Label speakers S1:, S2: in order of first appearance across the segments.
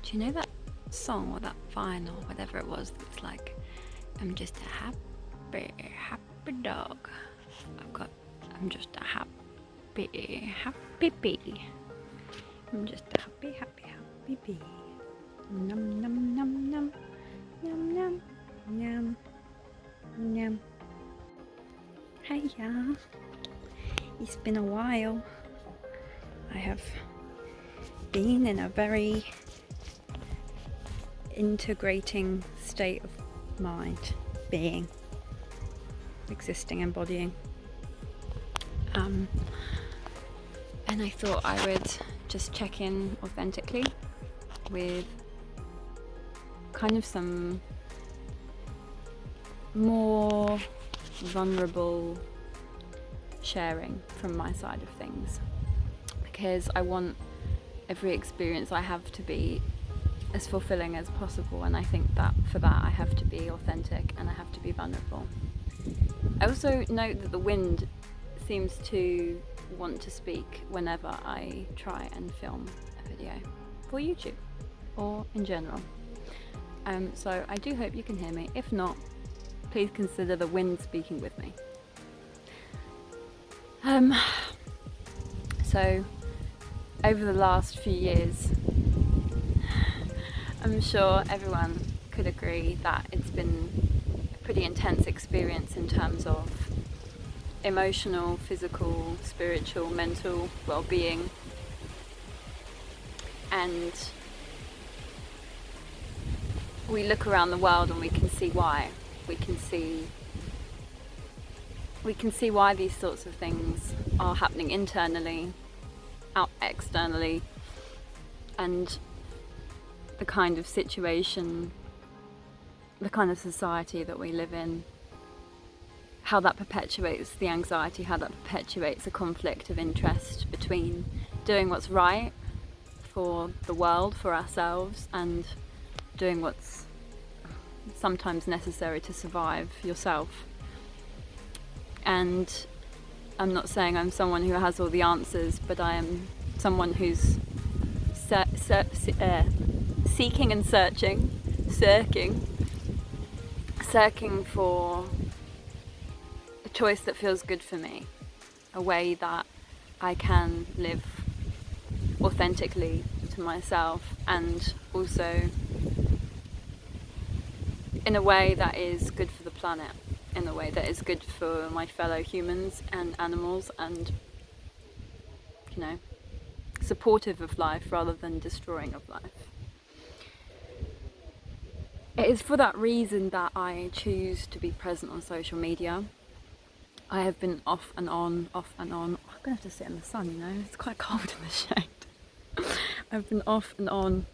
S1: Do you know that song or that Vine or whatever it was that's like, I'm just a happy dog. I'm just a happy bee. I'm just a happy bee. Num num num num num num num num. Hey y'all, it's been a while. I have been in a very integrating state of mind, being, existing, embodying. And I thought I would just check in authentically with kind of some more vulnerable sharing from my side of things, because I want every experience I have to be as fulfilling as possible, and I think that for that I have to be authentic and I have to be vulnerable. I also note that the wind seems to want to speak whenever I try and film a video for YouTube or in general. So I do hope you can hear me. If not, please consider the wind speaking with me. So over the last few years, I'm sure everyone could agree that it's been a pretty intense experience in terms of emotional, physical, spiritual, mental well-being. And we look around the world and we can see why. We can see why these sorts of things are happening internally, out externally, and the kind of situation, the kind of society that we live in, how that perpetuates the anxiety, how that perpetuates a conflict of interest between doing what's right for the world, for ourselves, and doing what's sometimes necessary to survive yourself. And I'm not saying I'm someone who has all the answers, but I am someone who's seeking and searching for a choice that feels good for me, a way that I can live authentically to myself, and also in a way that is good for the planet, in a way that is good for my fellow humans and animals, and, you know, supportive of life rather than destroying of life. It is for that reason that I choose to be present on social media. I have been off and on. I'm gonna have to sit in the sun, you know, it's quite cold in the shade. I've been off and on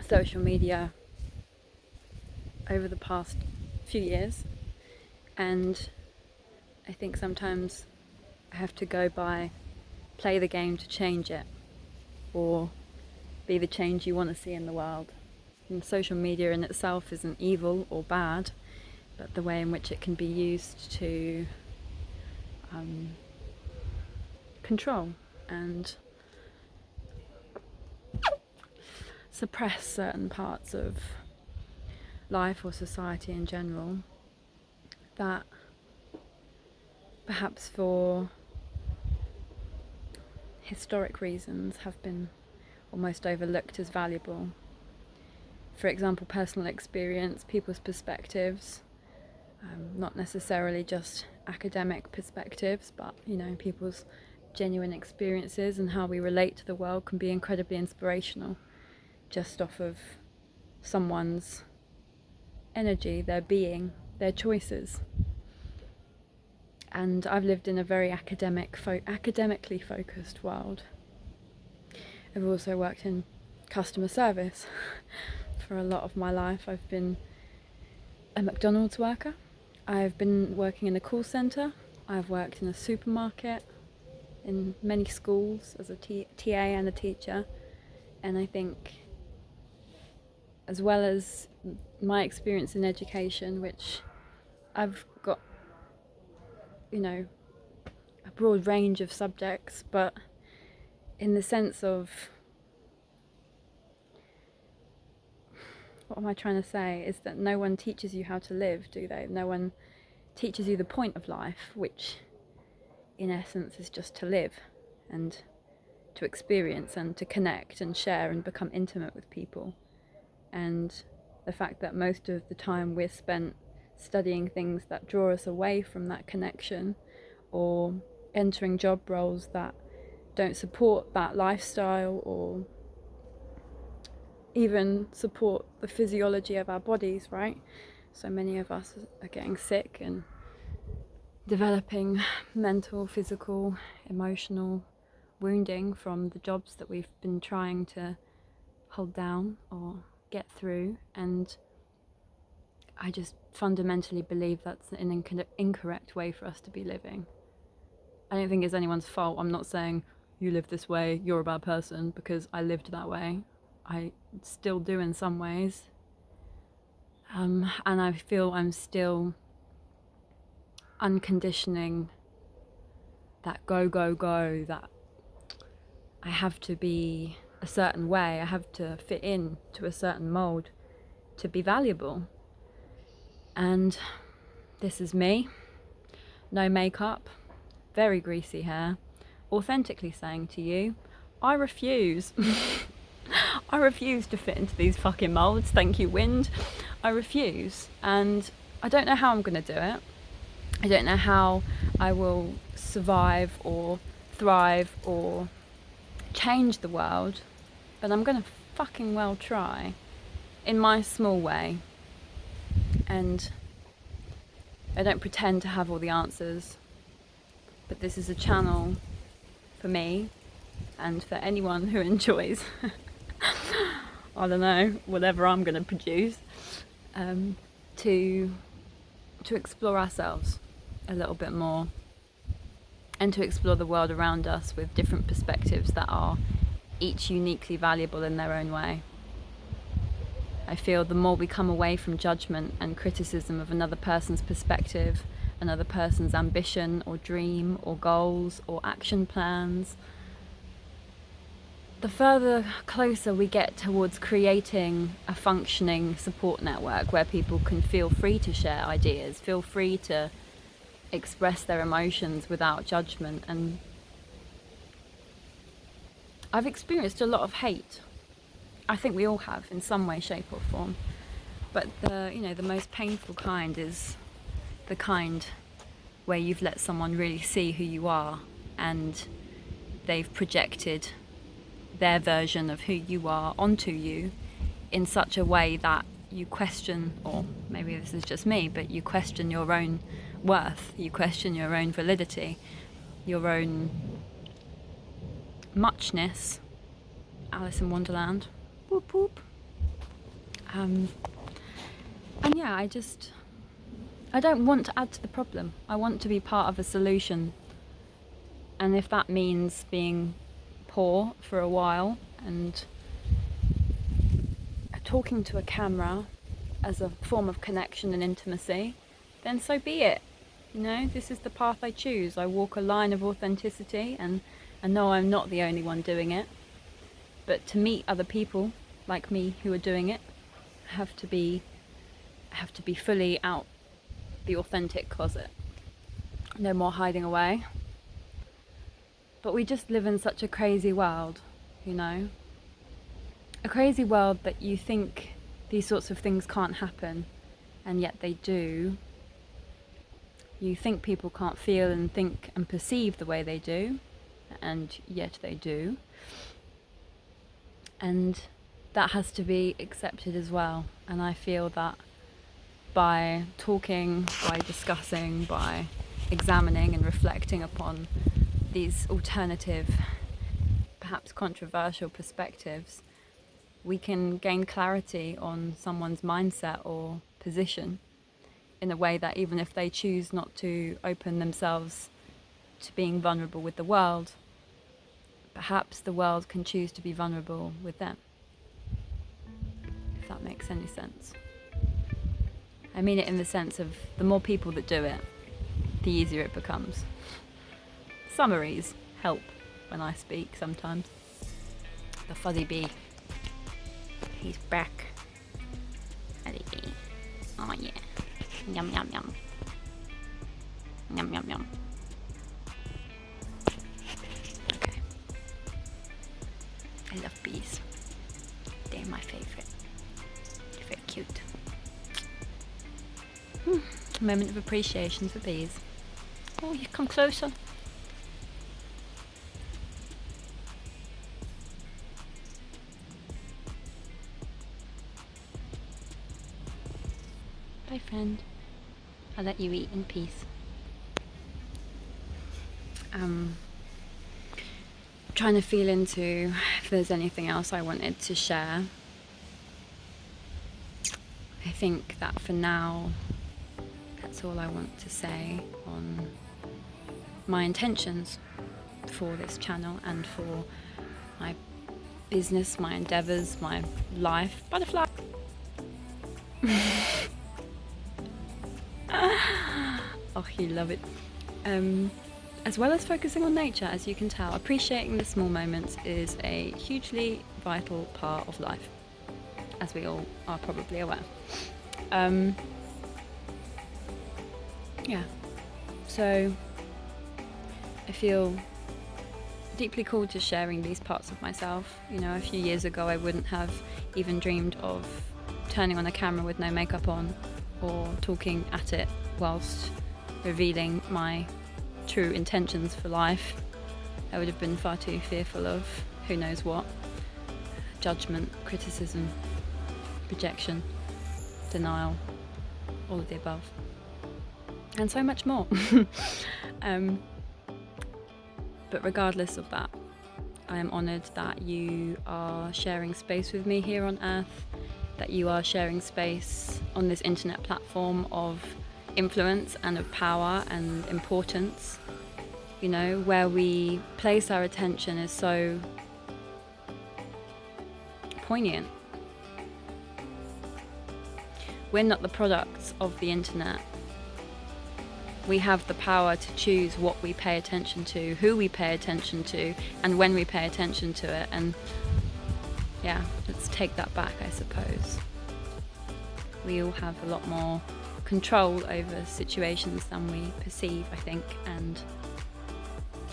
S1: social media over the past few years, and I think sometimes I have to go by play the game to change it, or be the change you want to see in the world. And social media in itself isn't evil or bad, but the way in which it can be used to control and suppress certain parts of life or society in general, that perhaps for historic reasons have been almost overlooked as valuable. For example, personal experience, people's perspectives, not necessarily just academic perspectives, but, you know, people's genuine experiences and how we relate to the world can be incredibly inspirational just off of someone's energy, their being, their choices. And I've lived in a very academically focused world. I've also worked in customer service for a lot of my life. I've been a McDonald's worker. I've been working in a call centre. I've worked in a supermarket, in many schools as a TA and a teacher. And I think, as well as my experience in education, which I've got, you know, a broad range of subjects, but in the sense of what am I trying to say, is that no one teaches you how to live, do they? No one teaches you the point of life, which in essence is just to live and to experience and to connect and share and become intimate with people. And the fact that most of the time we're spent studying things that draw us away from that connection, or entering job roles that don't support that lifestyle or even support the physiology of our bodies, right? So many of us are getting sick and developing mental, physical, emotional wounding from the jobs that we've been trying to hold down or get through. And I just fundamentally believe that's an incorrect way for us to be living. I don't think it's anyone's fault. I'm not saying you live this way, you're a bad person, because I lived that way. I still do in some ways. And I feel I'm still unconditioning that go, that I have to be a certain way, I have to fit in to a certain mold to be valuable. And this is me, no makeup, very greasy hair, authentically saying to you, I refuse. I refuse to fit into these fucking molds, thank you wind. I refuse, and I don't know how I'm going to do it. I don't know how I will survive or thrive or change the world, but I'm going to fucking well try in my small way. And I don't pretend to have all the answers, but this is a channel for me and for anyone who enjoys I don't know, whatever I'm going to produce, to explore ourselves a little bit more, and to explore the world around us with different perspectives that are each uniquely valuable in their own way. I feel the more we come away from judgment and criticism of another person's perspective, another person's ambition or dream or goals or action plans, the further closer we get towards creating a functioning support network where people can feel free to share ideas, feel free to express their emotions without judgment. And I've experienced a lot of hate. I think we all have in some way, shape or form. But the most painful kind is the kind where you've let someone really see who you are and they've projected their version of who you are onto you in such a way that you question, or maybe this is just me, but you question your own worth, you question your own validity, your own muchness. Alice in Wonderland. Whoop whoop. And yeah, I don't want to add to the problem. I want to be part of a solution. And if that means being poor for a while and talking to a camera as a form of connection and intimacy, then so be it. This is the path I choose. I walk a line of authenticity, and I know I'm not the only one doing it. But to meet other people like me who are doing it, I have to be fully out the authentic closet. No more hiding away. But we just live in such a crazy world, a crazy world that you think these sorts of things can't happen, and yet they do. You think people can't feel and think and perceive the way they do, and yet they do. And that has to be accepted as well. And I feel that by talking, by discussing, by examining and reflecting upon these alternative, perhaps controversial perspectives, we can gain clarity on someone's mindset or position in a way that even if they choose not to open themselves to being vulnerable with the world, perhaps the world can choose to be vulnerable with them. If that makes any sense. I mean it in the sense of the more people that do it, the easier it becomes. Summaries help when I speak sometimes. The fuzzy bee, he's back. Oh yeah. Yum yum yum. Yum yum yum. Okay. I love bees. They're my favorite. They're very cute. Moment of appreciation for bees. Oh, you come closer. Bye, friend. I'll let you eat in peace. Trying to feel into if there's anything else I wanted to share. I think that for now, that's all I want to say on my intentions for this channel and for my business, my endeavours, my life. Butterfly! Oh, you love it. As well as focusing on nature, as you can tell, appreciating the small moments is a hugely vital part of life, as we all are probably aware. Yeah, so I feel deeply called to sharing these parts of myself. You know, a few years ago I wouldn't have even dreamed of turning on a camera with no makeup on or talking at it whilst revealing my true intentions for life. I would have been far too fearful of who knows what. Judgment, criticism, projection, denial, all of the above. And so much more. But regardless of that, I am honoured that you are sharing space with me here on Earth, that you are sharing space on this internet platform of influence and of power and importance. You know, where we place our attention is so poignant. We're not the products of the internet. We have the power to choose what we pay attention to, who we pay attention to, and when we pay attention to it. And yeah, let's take that back, I suppose. We all have a lot more control over situations than we perceive, I think, and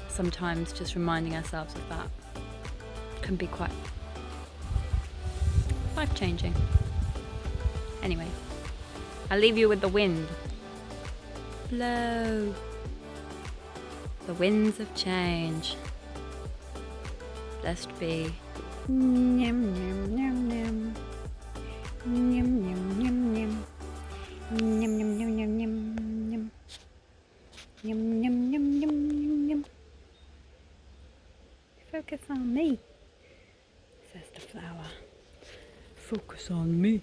S1: sometimes just reminding ourselves of that can be quite life-changing. Anyway, I'll leave you with the wind. Blow. The winds of change. Blessed be. Nyam, nyam, nyam, nyam. Nyam, nyam, nyam, nyam. Nyam, nyam, nyam, nyam, nyam. Nyam, nyam, nyam, nyam, nyam, nyam. Focus on me, says the flower. Focus on me.